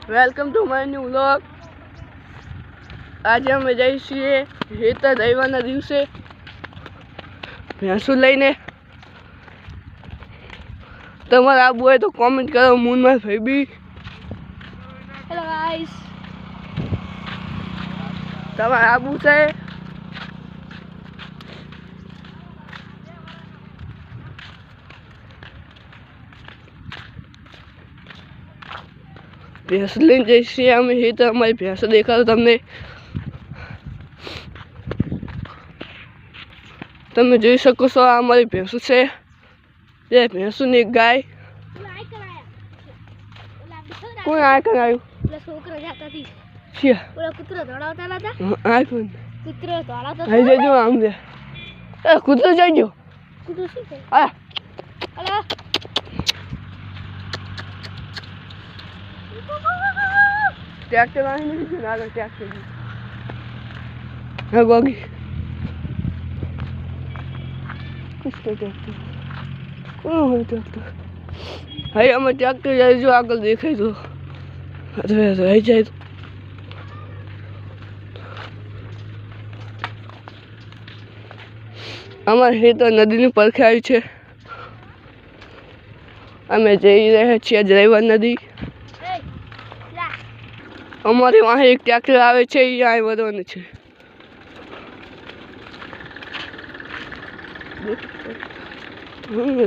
Welcome to my new vlog. આજે અમે જઈએ છીએ હેતર રવિવારના દિવસે ભેંસું લઈને. તમારે આવું હોય તો કોમેન્ટ કરો. મૂનમાં ભાઈ હેલો ગાઈસ, તમારે આવું છે? ભેંસ લઈને જઈએ છીએ અમે હેતર. અમારી ભેંસો દેખાડો તમને. તમે જોઈ શકો છો, આ અમારી ભેંસું છે. બે ભેંસું ને એક ગાય. કોણ આ કરાયું? છોકરો જતા હતી. ઓલા કૂતરો દોડાવતા હતા. આ કોણ? કૂતરો દોડાવતા આવી જજો આમ દે. એ કૂતરો જઈ ગયો. કૂતરો શું કરે? આ અલા ટ્રેક્ટર આવી નથી ને આગળ ટ્રેક્ટર. હા ગોગી કિસકે ટ્રેક્ટર? કોણ હોય ટ્રેક્ટર? હા અમે ટ્રેક્ટર જાય જો આગળ દેખાય તો આવી જાય તો. અમારે હેતર નદીની પરખે આવી છે. અમે જઈ રહ્યા છીએ ડ્રાઈવર નદી. અમારે વાહે એક ટ્રેક્ટર આવે છે, અહીંયા વધવાનું છે.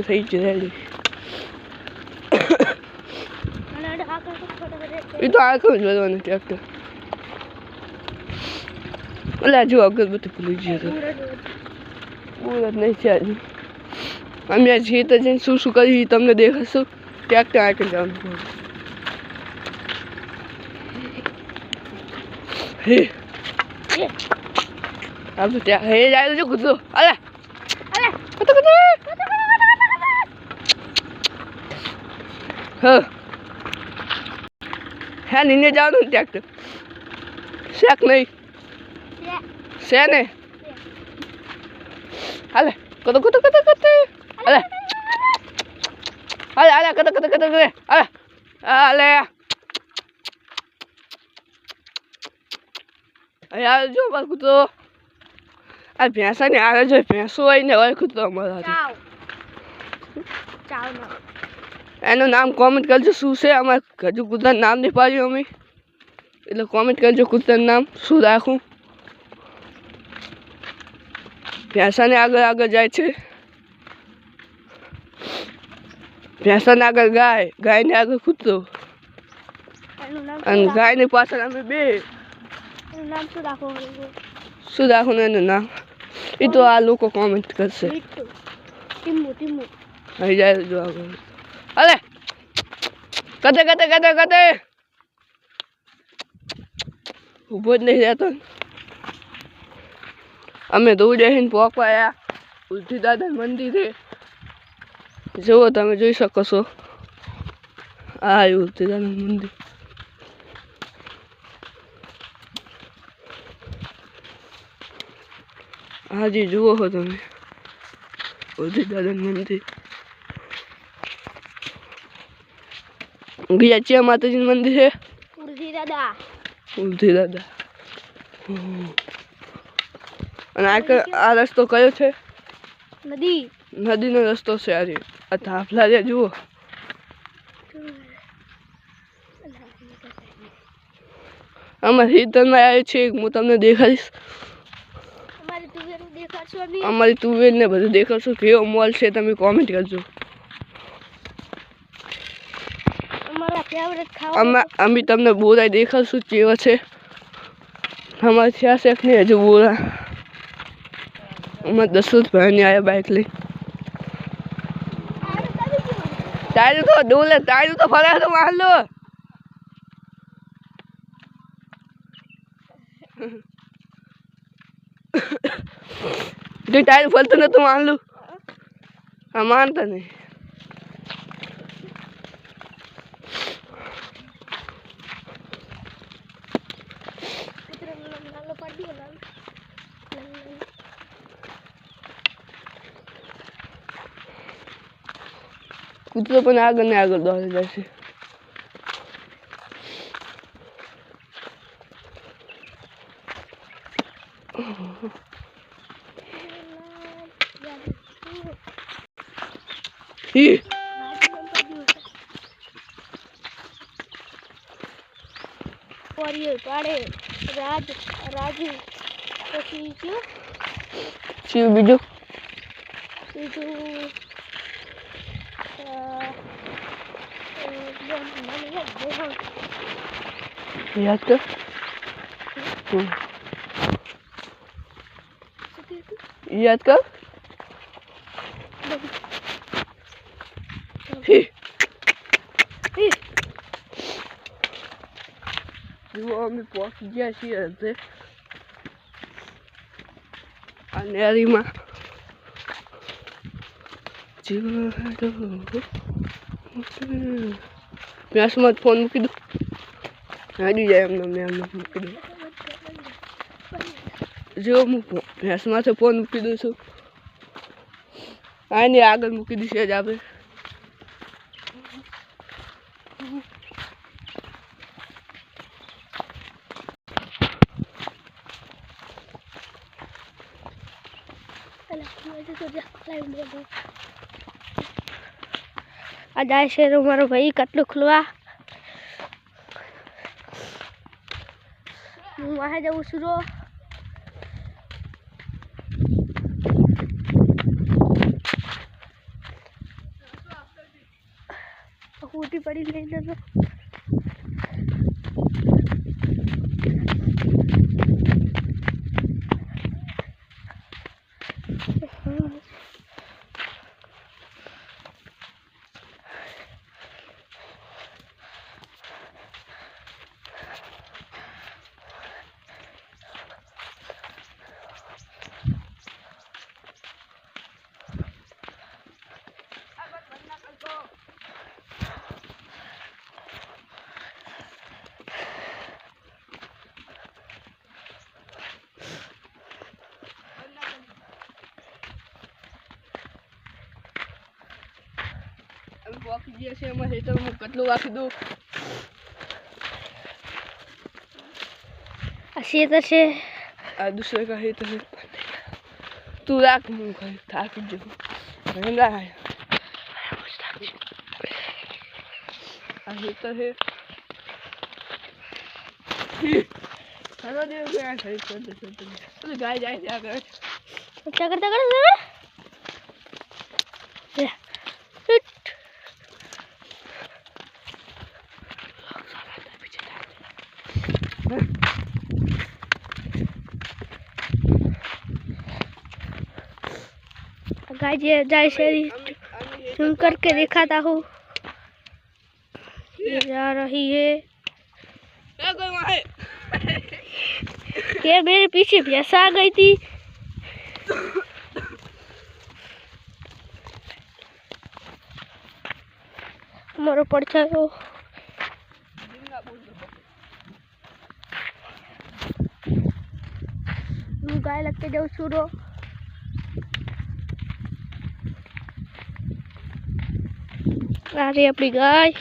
થઈ જ રેડી. એ તો આગળ જ વધવાનું ટ્રેક્ટર. એટલે જો આગળ બધું ભૂલી જઈએ તો બોલ જ નહીં છે. આજે અમે આ હેતર જઈને શું શું કર્યું તમને દેખાશું. ટ્રેક્ટર આગળ જવાનું. હે આમ તો ત્યાં હે જાય જો કૂતરો. અલે કૂતરો કૂતરો. હા હે નીને જવાનું ટ્રેક્ટર શેક નહીં છે ને. હાલે કતો કતો કતો કતો. હાલે હાલે હાલે કતો કતો કતો કરે. હાલે હાલે યાર જો બસ કૂતરો. આ ભેંસા ને આવે જો ભેંસો હોય ને હોય કૂતરો અમારા. એનું નામ કોમેન્ટ કરજો શું છે. અમારે હજુ કૂતરાનું નામ નહીં પાડ્યું અમે, એટલે કોમેન્ટ કરજો કૂતરાનું નામ શું રાખું. ભેંસાને આગળ આગળ જાય છે. ભેંસાને આગળ ગાય, ગાયને આગળ કૂતરો અને ગાયની પાછળ અમે બે. શું રાખવું એનું નામ એ તો આ લોકો કોમેન્ટ કરશે. અહીં જાય જો આગળ. અરે કતે કતે કતે કતે ઊભો જ નહીં રહેતો. અમે દોડ્યા પહોંચવાયા ઉલથી દાદા મંદિરે. જુઓ તમે જોઈ શકો છો, આ ઉલથી દાદા મંદિર. હાજી જુઓ છો તમે ઉલથી દાદા મંદિર. ગયા છે માતાજીનું મંદિર છે ઉલથી દાદા. અને આ રસ્તો કયો છે? નદીનો રસ્તો છે. આજે આ થાફલા રહ્યા જુઓ. અમારે હેતરમાં આવે છે, હું તમને દેખાડીશ. અમારી તુવેર ને બધું દેખાડશું. કેવો મોલ છે તમે કોમેન્ટ કરજો. અમે તમને બોરા દેખાડશું કેવા છે. અમારે થયા છે નહીં હજુ બોરા. અમારે 10 ભાઈને આવ્યા બાઇક લઈ. ટાયર તો ડોલે, ટાયર તો ફરે તો માર લો. ટાયર ફરતું નતું માર લું. હા માનતા નહીં. કૂતરો પણ આગળ ને આગળ દોડી જાય છે. ही और ये पाड़े राजू પછી કયું શું બીજું બીજું યાદ કર યાદ કર જુઓ અમે પહોંચી ગયા છીએ હશે આ નેરીમાં મેસમાં ફોન મૂકી દઉં હાડી જાય એમને મેં એમને મૂકી દઉં જો હું ભેંસમાંથી ફોન મૂકી દઉં છું આની આગળ મૂકી દઈશું જ આપણે આ જાય છે મારો ભાઈ કટલું ખુલવા હું વાહે જઉં છું રો ઉઠી પડી લઈ જતો વાકી ગયા છે એમાં હેઠળ હું કટલું વાકી દઉં આ શેતર છે આ દૂસરે કા હેઠળ है તું રાખ હું થાકી જઉં ના આ હેઠળ है चलो देव क्या सही चलते गाय जाए जाकर क्या करता कर गाय जाए शरी सुन करके दिखाता हूँ ये जा रही है ये मेरे पीछे भैंस आ गई थी हमारा परछायो गाय लग के जाऊ छूरो अरे अपनी गाय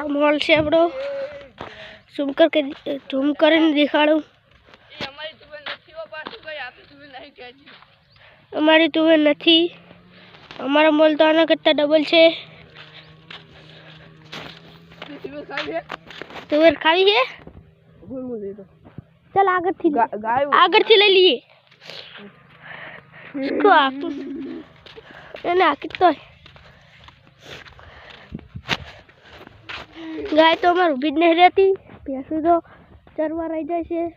मॉल से अपड़ो झूम कर दिखाड़ू हमारी तुवेर नहीं हमारा मॉल तो आना करता डबल है तुवेर खावी है चल आगर थी ले लिए इसको तो गाय तो हमारे उभी नहीं रहती भैंसू तो चरवा रह जाए छे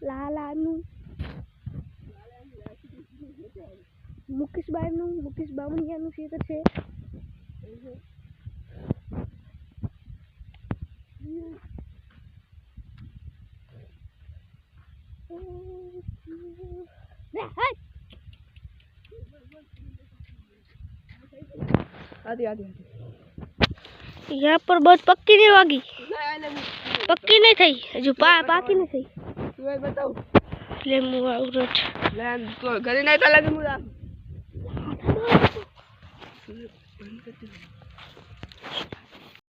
लालानु मुकेश बामणियानु क्षेत्र छे आदि यहाँ पर बहुत पक्की नहीं होगी पक्की नहीं थी जो पाकी नहीं थी તું એ બતાવ લે હું આવરત લે તો ઘરે નહીં તાલા હું રામ બંધ કરી દે